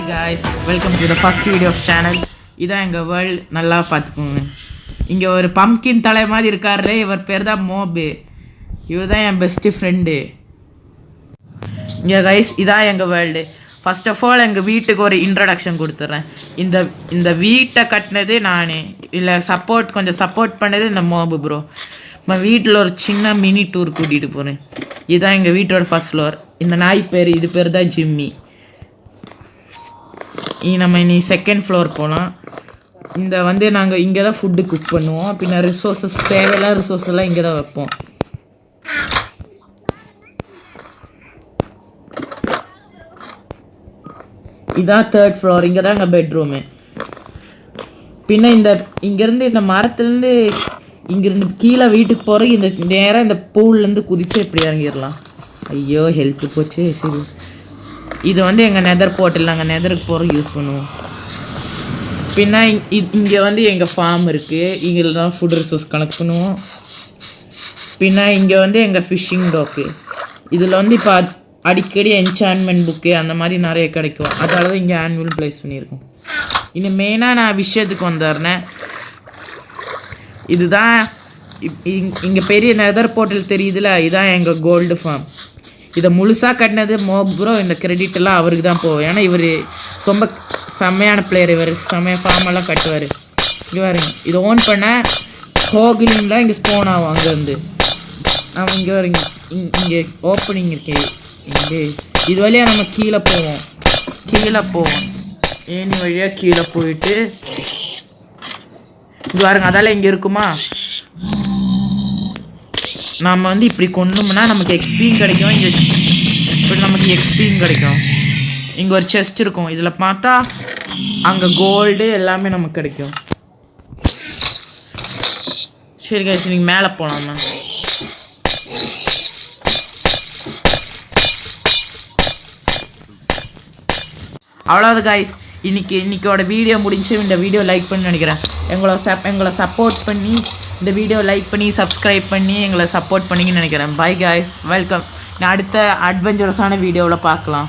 Hi guys, welcome to the first video of channel. இதான் எங்கள் world, நல்லா பார்த்துக்கோங்க. இங்கே ஒரு பம்கின் தலை மாதிரி இருக்காரு, இவர் பேர் தான் மோபு. இவர் தான் என் பெஸ்ட்டு ஃப்ரெண்டு. இங்கே கைஸ், இதான் எங்கள் வேர்ல்டு. ஃபர்ஸ்ட் ஆஃப் ஆல் எங்கள் வீட்டுக்கு ஒரு இன்ட்ரடக்ஷன் கொடுத்துட்றேன். இந்த வீட்டை கட்டினது நான், இல்லை கொஞ்சம் சப்போர்ட் பண்ணது இந்த மோபு ப்ரோ. நம்ம வீட்டில் ஒரு சின்ன மினி டூர் கூட்டிகிட்டு போகிறேன். இதுதான் எங்கள் வீட்டோட ஃபர்ஸ்ட் ஃப்ளோர். இந்த நாய் பேர், இது பேர் தான் ஜிம்மி. நம்ம இனி செகண்ட் ஃப்ளோர் போகலாம். நாங்கள் இங்கே தான் ஃபுட்டு குக் பண்ணுவோம். பின்ன தேவையில்லாத ரிசோர்ஸ் எல்லாம் இங்கே தான் வைப்போம். இதான் தேர்ட் ஃப்ளோர். இங்கே தான் எங்கள் பெட்ரூமு. பின்ன இங்கேருந்து இந்த மரத்துலேருந்து இங்கேருந்து கீழே வீட்டுக்கு போகிற இந்த நேராக இந்த பூல்லேருந்து குதிச்சு இப்படி இறங்கிடலாம். ஐயோ, ஹெல்த்து போச்சு. சரி, இது எங்கள் நெதர் போர்ட்டல். நாங்கள் நெதருக்கு போகிற யூஸ் பண்ணுவோம். பின்ன இங்கே எங்கள் ஃபார்ம் இருக்குது. இங்கே தான் ஃபுட் ரிசோர்ஸ் கனெக்ட் பண்ணுவோம். பின்ன இங்கே எங்கள் ஃபிஷ்ஷிங் டாக்கு. இதில் இப்போ அடிக்கடி என்சான்மெண்ட் புக்கு அந்த மாதிரி நிறைய கிடைக்கும். அதனால தான் இங்கே ஆனுவல் ப்ளேஸ் பண்ணியிருக்கோம். இன்னும் மெயினாக நான் விஷயத்துக்கு வந்துடுறேன். இதுதான் இங்கே பெரிய நெதர் போர்ட்டல் தெரியுதுல, இதுதான் எங்கள் கோல்டு ஃபார்ம். இதை முழுசாக கட்டினது ப்ரோ. இந்த கிரெடிட் எல்லாம் அவருக்கு தான் போகும். ஏன்னா இவர் ரொம்ப செம்மையான பிளேயர். இவர் செம்மைய ஃபார்மெல்லாம் கட்டுவார். இங்கே பாருங்க, இதை ஓன் பண்ண ஹோகிலின்லாம் இங்கே ஸ்போன் ஆகும். அங்கேருந்து நம்ம இங்கே வரீங்க, இங்கே ஓப்பனிங் இருக்கு. இங்கே இது வழியாக நம்ம கீழே போவோம். ஏனி வழியாக கீழே போயிட்டு இங்கே பாருங்க, அதால் இங்கே இருக்குமா. நம்ம இப்படி கொண்டோம்னா நமக்கு எக்ஸ்பீன் கிடைக்கும். இங்கே இப்படி நமக்கு எக்ஸ்பீன் கிடைக்கும். இங்கே ஒரு செஸ்ட் இருக்கும். இதில் பார்த்தா அங்கே கோல்டு எல்லாமே நமக்கு கிடைக்கும். சரி கைஸ், நீங்கள் மேலே போகலாமா? அவ்வளோது கைஸ், இன்னைக்கோட வீடியோ முடிஞ்சு. இந்த வீடியோ லைக் பண்ணி நினைக்கிறேன். எங்களை சப்போர்ட் பண்ணி இந்த வீடியோ லைக் பண்ணி சப்ஸ்கிரைப் பண்ணி எங்களை சப்போர்ட் பண்ணிங்கன்னு நினைக்கிறேன். By guys, welcome. நான் அடுத்த அட்வென்ச்சரஸான வீடியோவில் பார்க்கலாம்.